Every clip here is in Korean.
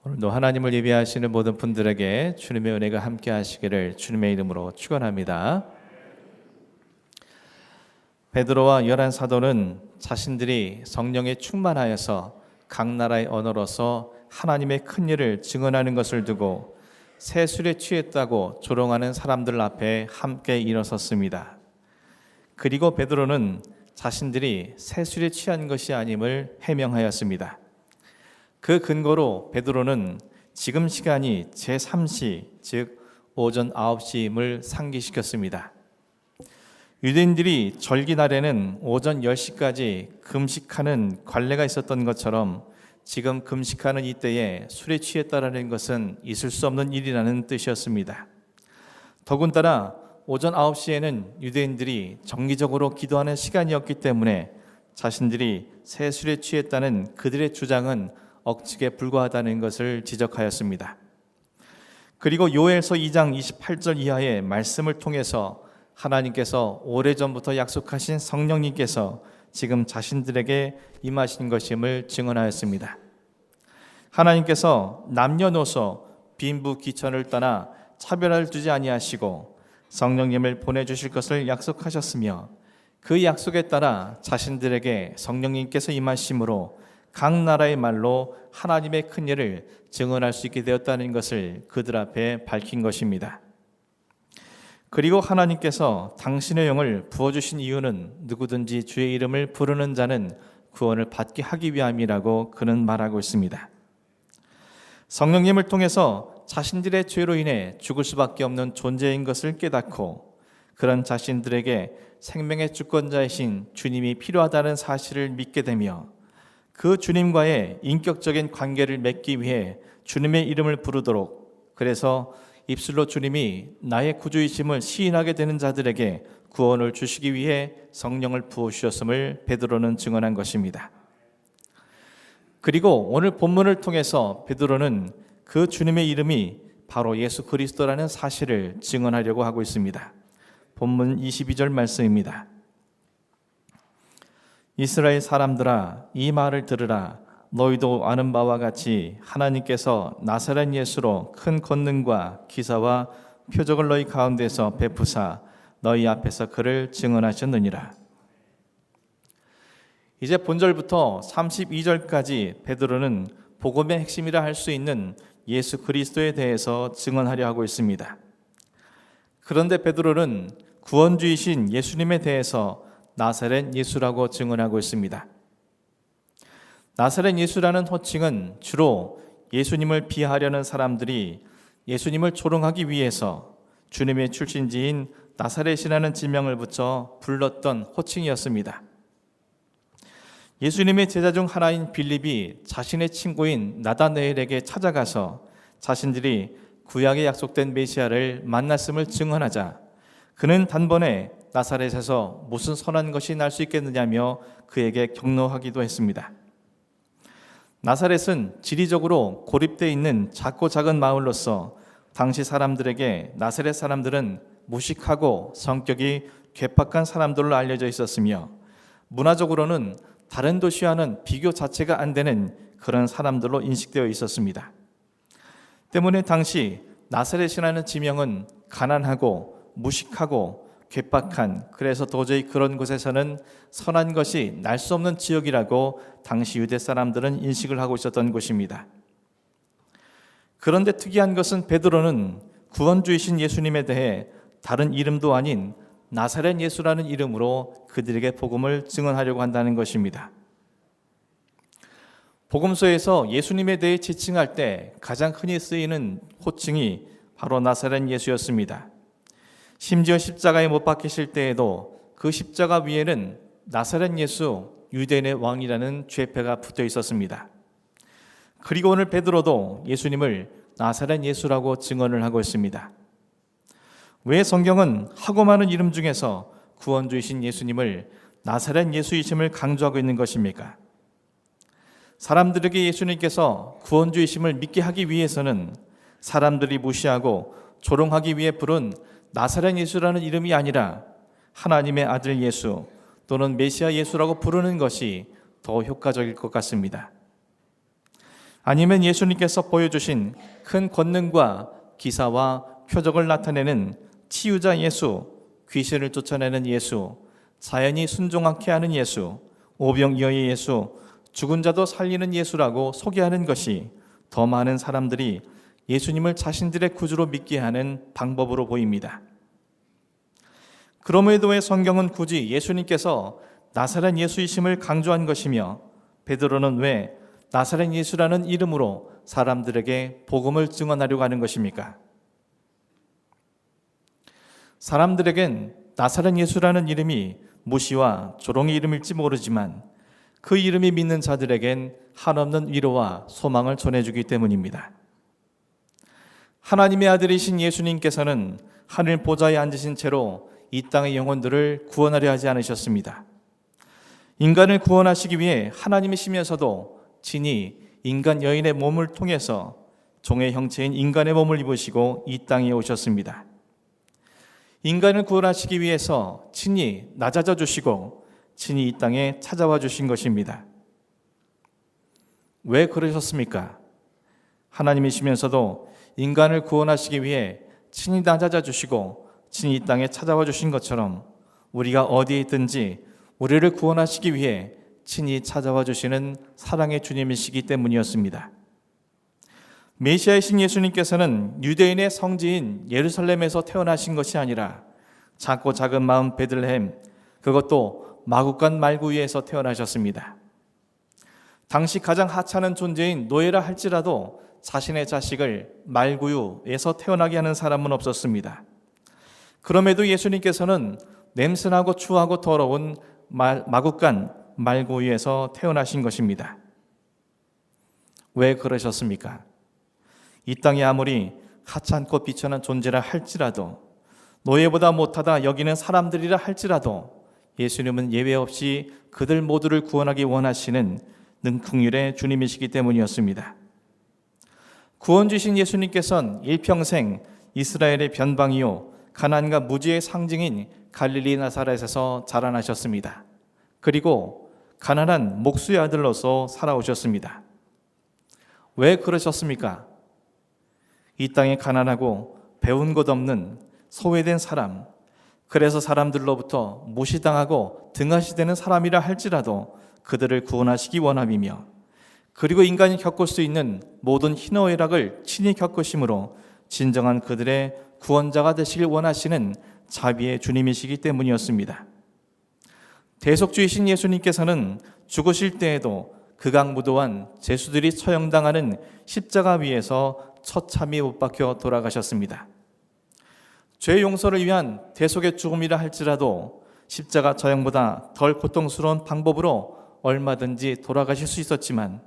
오늘도 하나님을 예배하시는 모든 분들에게 주님의 은혜가 함께 하시기를 주님의 이름으로 축원합니다. 베드로와 열한 사도는 자신들이 성령에 충만하여서 각 나라의 언어로서 하나님의 큰 일을 증언하는 것을 두고 새 술에 취했다고 조롱하는 사람들 앞에 함께 일어섰습니다. 그리고 베드로는 자신들이 새 술에 취한 것이 아님을 해명하였습니다. 그 근거로 베드로는 지금 시간이 제3시, 즉 오전 9시임을 상기시켰습니다. 유대인들이 절기날에는 오전 10시까지 금식하는 관례가 있었던 것처럼 지금 금식하는 이때에 술에 취했다라는 것은 있을 수 없는 일이라는 뜻이었습니다. 더군다나 오전 9시에는 유대인들이 정기적으로 기도하는 시간이었기 때문에 자신들이 새 술에 취했다는 그들의 주장은 억측에 불과하다는 것을 지적하였습니다. 그리고 요엘서 2장 28절 이하의 말씀을 통해서 하나님께서 오래전부터 약속하신 성령님께서 지금 자신들에게 임하신 것임을 증언하였습니다. 하나님께서 남녀노소 빈부 귀천을 떠나 차별을 두지 아니하시고 성령님을 보내주실 것을 약속하셨으며 그 약속에 따라 자신들에게 성령님께서 임하심으로 각 나라의 말로 하나님의 큰 일을 증언할 수 있게 되었다는 것을 그들 앞에 밝힌 것입니다. 그리고 하나님께서 당신의 영을 부어주신 이유는 누구든지 주의 이름을 부르는 자는 구원을 받게 하기 위함이라고 그는 말하고 있습니다. 성령님을 통해서 자신들의 죄로 인해 죽을 수밖에 없는 존재인 것을 깨닫고 그런 자신들에게 생명의 주권자이신 주님이 필요하다는 사실을 믿게 되며 그 주님과의 인격적인 관계를 맺기 위해 주님의 이름을 부르도록, 그래서 입술로 주님이 나의 구주이심을 시인하게 되는 자들에게 구원을 주시기 위해 성령을 부어주셨음을 베드로는 증언한 것입니다. 그리고 오늘 본문을 통해서 베드로는 그 주님의 이름이 바로 예수 그리스도라는 사실을 증언하려고 하고 있습니다. 본문 22절 말씀입니다. 이스라엘 사람들아, 이 말을 들으라. 너희도 아는 바와 같이 하나님께서 나사렛 예수로 큰 권능과 기사와 표적을 너희 가운데서 베푸사 너희 앞에서 그를 증언하셨느니라. 이제 본절부터 32절까지 베드로는 복음의 핵심이라 할 수 있는 예수 그리스도에 대해서 증언하려 하고 있습니다. 그런데 베드로는 구원주이신 예수님에 대해서 나사렛 예수라고 증언하고 있습니다. 나사렛 예수라는 호칭은 주로 예수님을 비하하려는 사람들이 예수님을 조롱하기 위해서 주님의 출신지인 나사렛이라는 지명을 붙여 불렀던 호칭이었습니다. 예수님의 제자 중 하나인 빌립이 자신의 친구인 나다나엘에게 찾아가서 자신들이 구약에 약속된 메시아를 만났음을 증언하자 그는 단번에 나사렛에서 무슨 선한 것이 날 수 있겠느냐며 그에게 격려하기도 했습니다. 나사렛은 지리적으로 고립되어 있는 작고 작은 마을로서 당시 사람들에게 나사렛 사람들은 무식하고 성격이 괴팍한 사람들로 알려져 있었으며 문화적으로는 다른 도시와는 비교 자체가 안 되는 그런 사람들로 인식되어 있었습니다. 때문에 당시 나사렛이라는 지명은 가난하고 무식하고 괴팍한, 그래서 도저히 그런 곳에서는 선한 것이 날 수 없는 지역이라고 당시 유대 사람들은 인식을 하고 있었던 곳입니다. 그런데 특이한 것은 베드로는 구원주이신 예수님에 대해 다른 이름도 아닌 나사렛 예수라는 이름으로 그들에게 복음을 증언하려고 한다는 것입니다. 복음서에서 예수님에 대해 지칭할 때 가장 흔히 쓰이는 호칭이 바로 나사렛 예수였습니다. 심지어 십자가에 못 박히실 때에도 그 십자가 위에는 나사렛 예수 유대인의 왕이라는 죄패가 붙어 있었습니다. 그리고 오늘 베드로도 예수님을 나사렛 예수라고 증언을 하고 있습니다. 왜 성경은 하고 많은 이름 중에서 구원주이신 예수님을 나사렛 예수이심을 강조하고 있는 것입니까? 사람들에게 예수님께서 구원주이심을 믿게 하기 위해서는 사람들이 무시하고 조롱하기 위해 부른 나사렛 예수라는 이름이 아니라 하나님의 아들 예수 또는 메시아 예수라고 부르는 것이 더 효과적일 것 같습니다. 아니면 예수님께서 보여주신 큰 권능과 기사와 표적을 나타내는 치유자 예수, 귀신을 쫓아내는 예수, 자연이 순종하게 하는 예수, 오병이어의 예수, 죽은 자도 살리는 예수라고 소개하는 것이 더 많은 사람들이 예수님을 자신들의 구주로 믿게 하는 방법으로 보입니다. 그럼에도 왜 성경은 굳이 예수님께서 나사렛 예수이심을 강조한 것이며 베드로는 왜 나사렛 예수라는 이름으로 사람들에게 복음을 증언하려고 하는 것입니까? 사람들에겐 나사렛 예수라는 이름이 무시와 조롱의 이름일지 모르지만 그 이름이 믿는 자들에겐 한없는 위로와 소망을 전해주기 때문입니다. 하나님의 아들이신 예수님께서는 하늘 보좌에 앉으신 채로 이 땅의 영혼들을 구원하려 하지 않으셨습니다. 인간을 구원하시기 위해 하나님이시면서도 친히 인간 여인의 몸을 통해서 종의 형체인 인간의 몸을 입으시고 이 땅에 오셨습니다. 인간을 구원하시기 위해서 친히 낮아져 주시고 친히 이 땅에 찾아와 주신 것입니다. 왜 그러셨습니까? 하나님이시면서도 인간을 구원하시기 위해 친히 낮아져 주시고 친히 이 땅에 찾아와 주신 것처럼 우리가 어디에 있든지 우리를 구원하시기 위해 친히 찾아와 주시는 사랑의 주님이시기 때문이었습니다. 메시아이신 예수님께서는 유대인의 성지인 예루살렘에서 태어나신 것이 아니라 작고 작은 마음 베들레헴, 그것도 마구간 말구유에서 태어나셨습니다. 당시 가장 하찮은 존재인 노예라 할지라도 자신의 자식을 말구유에서 태어나게 하는 사람은 없었습니다. 그럼에도 예수님께서는 냄새나고 추하고 더러운 마구간 말구유에서 태어나신 것입니다. 왜 그러셨습니까? 이 땅이 아무리 하찮고 비천한 존재라 할지라도 노예보다 못하다 여기는 사람들이라 할지라도 예수님은 예외 없이 그들 모두를 구원하기 원하시는 능풍률의 주님이시기 때문이었습니다. 구원주신 예수님께서는 일평생 이스라엘의 변방이요 가난과 무지의 상징인 갈릴리 나사렛에서 자라나셨습니다. 그리고 가난한 목수의 아들로서 살아오셨습니다. 왜 그러셨습니까? 이 땅에 가난하고 배운 것 없는 소외된 사람, 그래서 사람들로부터 무시당하고 등하시되는 사람이라 할지라도 그들을 구원하시기 원함이며, 그리고 인간이 겪을 수 있는 모든 희노애락을 친히 겪으심으로 진정한 그들의 구원자가 되시길 원하시는 자비의 주님이시기 때문이었습니다. 대속주이신 예수님께서는 죽으실 때에도 극악무도한 죄수들이 처형당하는 십자가 위에서 처참히 못 박혀 돌아가셨습니다. 죄 용서를 위한 대속의 죽음이라 할지라도 십자가 처형보다 덜 고통스러운 방법으로 얼마든지 돌아가실 수 있었지만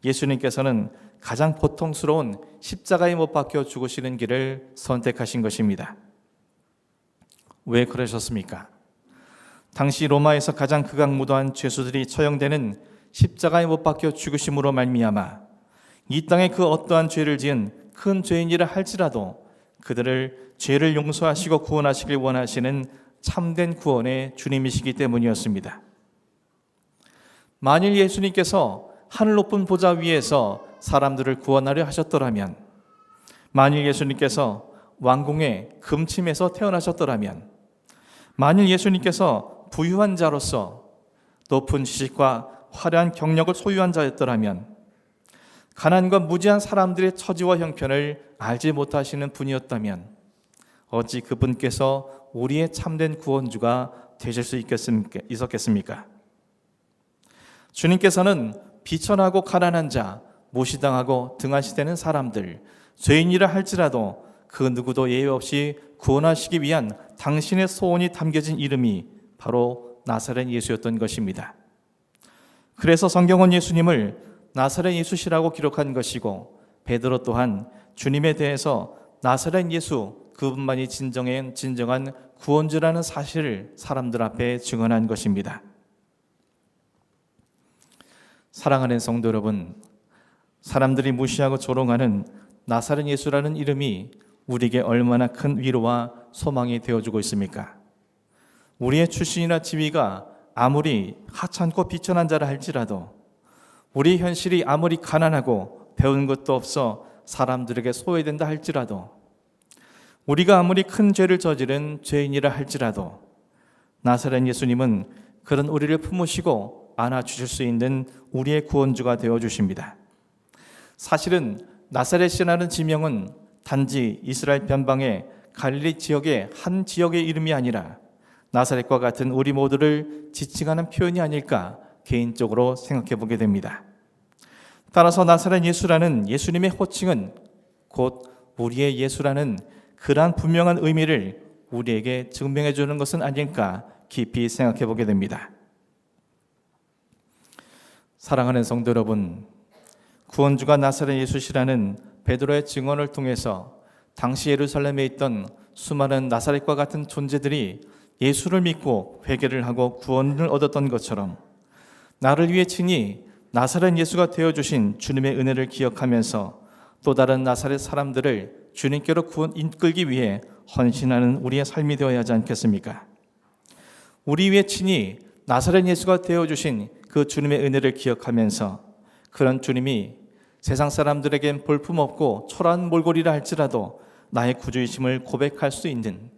예수님께서는 가장 고통스러운 십자가에 못 박혀 죽으시는 길을 선택하신 것입니다. 왜 그러셨습니까? 당시 로마에서 가장 극악무도한 죄수들이 처형되는 십자가에 못 박혀 죽으심으로 말미암아 이 땅에 그 어떠한 죄를 지은 큰 죄인이라 할지라도 그들을 죄를 용서하시고 구원하시길 원하시는 참된 구원의 주님이시기 때문이었습니다. 만일 예수님께서 하늘 높은 보좌 위에서 사람들을 구원하려 하셨더라면, 만일 예수님께서 왕궁의 금침에서 태어나셨더라면, 만일 예수님께서 부유한 자로서 높은 지식과 화려한 경력을 소유한 자였더라면, 가난과 무지한 사람들의 처지와 형편을 알지 못하시는 분이었다면 어찌 그분께서 우리의 참된 구원주가 되실 수 있었겠습니까? 주님께서는 비천하고 가난한 자, 무시당하고 등하시되는 사람들, 죄인이라 할지라도 그 누구도 예외 없이 구원하시기 위한 당신의 소원이 담겨진 이름이 바로 나사렛 예수였던 것입니다. 그래서 성경은 예수님을 나사렛 예수시라고 기록한 것이고, 베드로 또한 주님에 대해서 나사렛 예수 그분만이 진정한 구원주라는 사실을 사람들 앞에 증언한 것입니다. 사랑하는 성도 여러분, 사람들이 무시하고 조롱하는 나사렛 예수라는 이름이 우리에게 얼마나 큰 위로와 소망이 되어주고 있습니까? 우리의 출신이나 지위가 아무리 하찮고 비천한 자라 할지라도, 우리 현실이 아무리 가난하고 배운 것도 없어 사람들에게 소외된다 할지라도, 우리가 아무리 큰 죄를 저지른 죄인이라 할지라도 나사렛 예수님은 그런 우리를 품으시고 안아주실 수 있는 우리의 구원주가 되어주십니다. 사실은 나사렛이라는 지명은 단지 이스라엘 변방의 갈릴리 지역의 한 지역의 이름이 아니라 나사렛과 같은 우리 모두를 지칭하는 표현이 아닐까 개인적으로 생각해 보게 됩니다. 따라서 나사렛 예수라는 예수님의 호칭은 곧 우리의 예수라는 그러한 분명한 의미를 우리에게 증명해 주는 것은 아닐까 깊이 생각해 보게 됩니다. 사랑하는 성도 여러분, 구원주가 나사렛 예수시라는 베드로의 증언을 통해서 당시 예루살렘에 있던 수많은 나사렛과 같은 존재들이 예수를 믿고 회개를 하고 구원을 얻었던 것처럼 나를 위해 친히 나사렛 예수가 되어주신 주님의 은혜를 기억하면서 또 다른 나사렛 사람들을 주님께로 이끌기 위해 헌신하는 우리의 삶이 되어야 하지 않겠습니까? 우리 위해 친히 나사렛 예수가 되어주신 그 주님의 은혜를 기억하면서 그런 주님이 세상 사람들에겐 볼품없고 초라한 몰골이라 할지라도 나의 구주이심을 고백할 수 있는,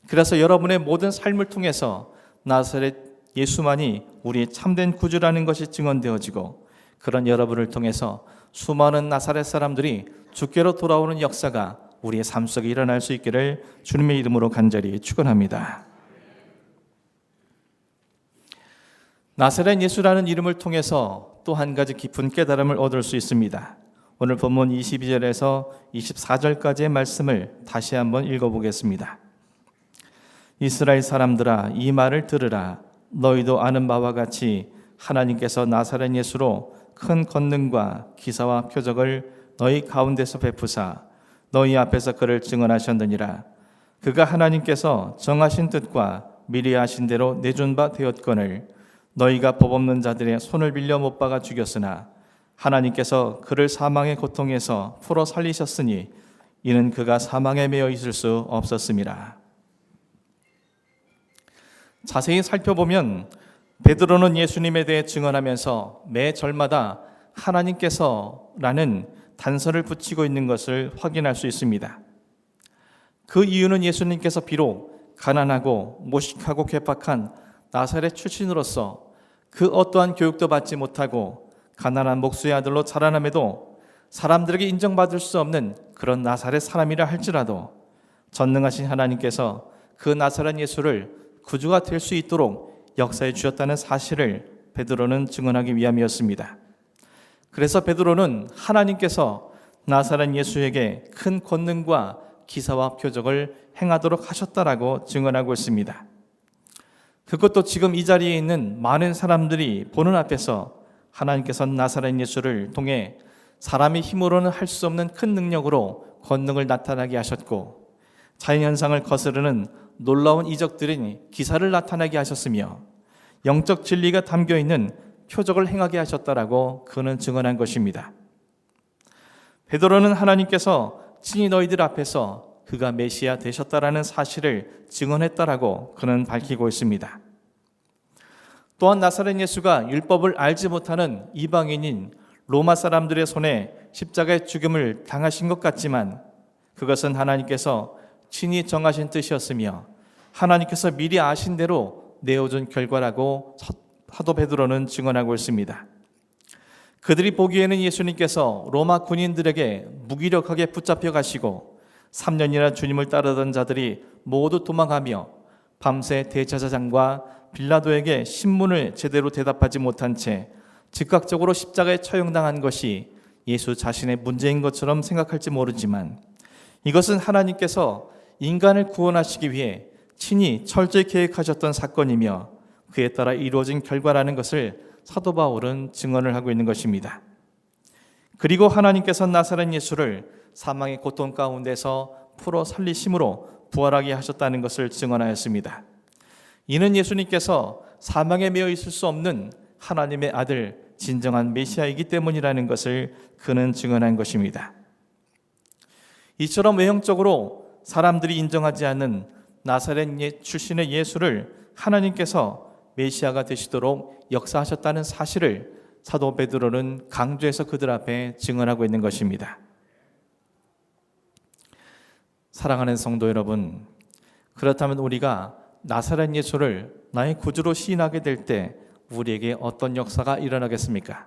그래서 여러분의 모든 삶을 통해서 나사렛 예수만이 우리의 참된 구주라는 것이 증언되어지고 그런 여러분을 통해서 수많은 나사렛 사람들이 주께로 돌아오는 역사가 우리의 삶 속에 일어날 수 있기를 주님의 이름으로 간절히 축원합니다. 나사렛 예수라는 이름을 통해서 또 한 가지 깊은 깨달음을 얻을 수 있습니다. 오늘 본문 22절에서 24절까지의 말씀을 다시 한번 읽어보겠습니다. 이스라엘 사람들아, 이 말을 들으라. 너희도 아는 바와 같이 하나님께서 나사렛 예수로 큰 권능과 기사와 표적을 너희 가운데서 베푸사 너희 앞에서 그를 증언하셨느니라. 그가 하나님께서 정하신 뜻과 미리 하신 대로 내준 바 되었거늘 너희가 법 없는 자들의 손을 빌려 못 박아 죽였으나 하나님께서 그를 사망의 고통에서 풀어 살리셨으니 이는 그가 사망에 매여 있을 수 없었음이라. 자세히 살펴보면 베드로는 예수님에 대해 증언하면서 매 절마다 하나님께서라는 단서를 붙이고 있는 것을 확인할 수 있습니다. 그 이유는 예수님께서 비록 가난하고 모식하고 괴팍한 나사렛 출신으로서 그 어떠한 교육도 받지 못하고 가난한 목수의 아들로 자라남에도 사람들에게 인정받을 수 없는 그런 나사렛 사람이라 할지라도 전능하신 하나님께서 그 나사렛 예수를 구주가 될 수 있도록 역사해 주셨다는 사실을 베드로는 증언하기 위함이었습니다. 그래서 베드로는 하나님께서 나사렛 예수에게 큰 권능과 기사와 표적을 행하도록 하셨다라고 증언하고 있습니다. 그것도 지금 이 자리에 있는 많은 사람들이 보는 앞에서 하나님께서 나사렛 예수를 통해 사람의 힘으로는 할 수 없는 큰 능력으로 권능을 나타나게 하셨고 자연현상을 거스르는 놀라운 이적들인 기사를 나타나게 하셨으며 영적 진리가 담겨있는 표적을 행하게 하셨다라고 그는 증언한 것입니다. 베드로는 하나님께서 친히 너희들 앞에서 그가 메시아 되셨다라는 사실을 증언했다라고 그는 밝히고 있습니다. 또한 나사렛 예수가 율법을 알지 못하는 이방인인 로마 사람들의 손에 십자가의 죽음을 당하신 것 같지만 그것은 하나님께서 친히 정하신 뜻이었으며 하나님께서 미리 아신 대로 내어준 결과라고 사도 베드로는 증언하고 있습니다. 그들이 보기에는 예수님께서 로마 군인들에게 무기력하게 붙잡혀 가시고 3년이나 주님을 따르던 자들이 모두 도망하며 밤새 대제사장과 빌라도에게 신문을 제대로 대답하지 못한 채 즉각적으로 십자가에 처형당한 것이 예수 자신의 문제인 것처럼 생각할지 모르지만 이것은 하나님께서 인간을 구원하시기 위해 친히 철저히 계획하셨던 사건이며 그에 따라 이루어진 결과라는 것을 사도 바울은 증언을 하고 있는 것입니다. 그리고 하나님께서 나사렛 예수를 사망의 고통 가운데서 풀어 살리심으로 부활하게 하셨다는 것을 증언하였습니다. 이는 예수님께서 사망에 매여 있을 수 없는 하나님의 아들 진정한 메시아이기 때문이라는 것을 그는 증언한 것입니다. 이처럼 외형적으로 사람들이 인정하지 않는 나사렛 출신의 예수를 하나님께서 메시아가 되시도록 역사하셨다는 사실을 사도 베드로는 강조해서 그들 앞에 증언하고 있는 것입니다. 사랑하는 성도 여러분, 그렇다면 우리가 나사렛 예수를 나의 구주로 시인하게 될 때 우리에게 어떤 역사가 일어나겠습니까?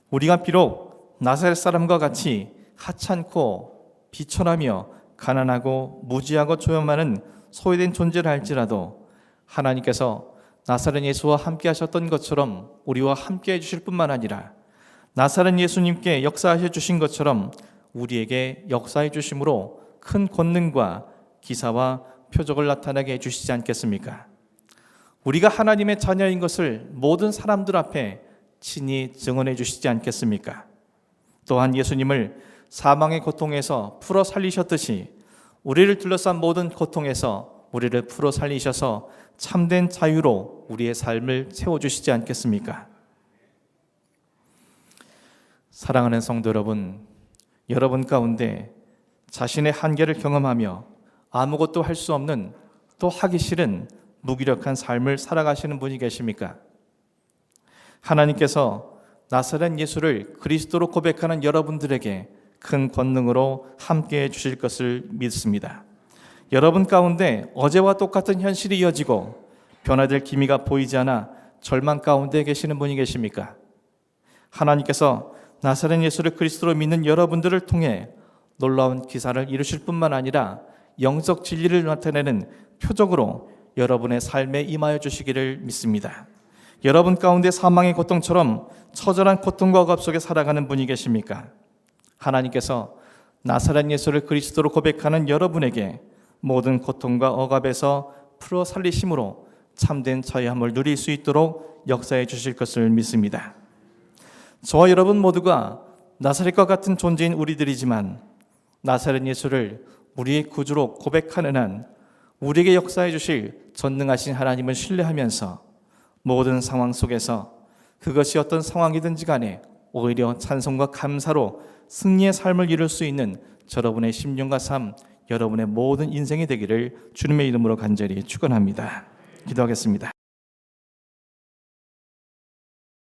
우리가 비록 나사렛 사람과 같이 하찮고 비천하며 가난하고 무지하고 조용하는 소외된 존재를 할지라도 하나님께서 나사렛 예수와 함께 하셨던 것처럼 우리와 함께 해주실 뿐만 아니라 나사렛 예수님께 역사하셔 주신 것처럼 우리에게 역사해 주심으로 큰 권능과 기사와 표적을 나타나게 해주시지 않겠습니까? 우리가 하나님의 자녀인 것을 모든 사람들 앞에 친히 증언해 주시지 않겠습니까? 또한 예수님을 사망의 고통에서 풀어 살리셨듯이 우리를 둘러싼 모든 고통에서 우리를 풀어 살리셔서 참된 자유로 우리의 삶을 채워주시지 않겠습니까? 사랑하는 성도 여러분, 여러분 가운데 자신의 한계를 경험하며 아무것도 할 수 없는, 또 하기 싫은 무기력한 삶을 살아가시는 분이 계십니까? 하나님께서 나사렛 예수를 그리스도로 고백하는 여러분들에게 큰 권능으로 함께해 주실 것을 믿습니다. 여러분 가운데 어제와 똑같은 현실이 이어지고 변화될 기미가 보이지 않아 절망 가운데 계시는 분이 계십니까? 하나님께서 나사렛 예수를 그리스도로 믿는 여러분들을 통해 놀라운 기사를 이루실 뿐만 아니라 영적 진리를 나타내는 표적으로 여러분의 삶에 임하여 주시기를 믿습니다. 여러분 가운데 사망의 고통처럼 처절한 고통과 억압 속에 살아가는 분이 계십니까? 하나님께서 나사렛 예수를 그리스도로 고백하는 여러분에게 모든 고통과 억압에서 풀어 살리심으로 참된 자유함을 누릴 수 있도록 역사해 주실 것을 믿습니다. 저와 여러분 모두가 나사렛과 같은 존재인 우리들이지만 나사렛 예수를 우리의 구주로 고백하는 한 우리에게 역사해 주실 전능하신 하나님을 신뢰하면서 모든 상황 속에서 그것이 어떤 상황이든지 간에 오히려 찬송과 감사로 승리의 삶을 이룰 수 있는 여러분의 심령과 삶, 여러분의 모든 인생이 되기를 주님의 이름으로 간절히 축원합니다. 기도하겠습니다.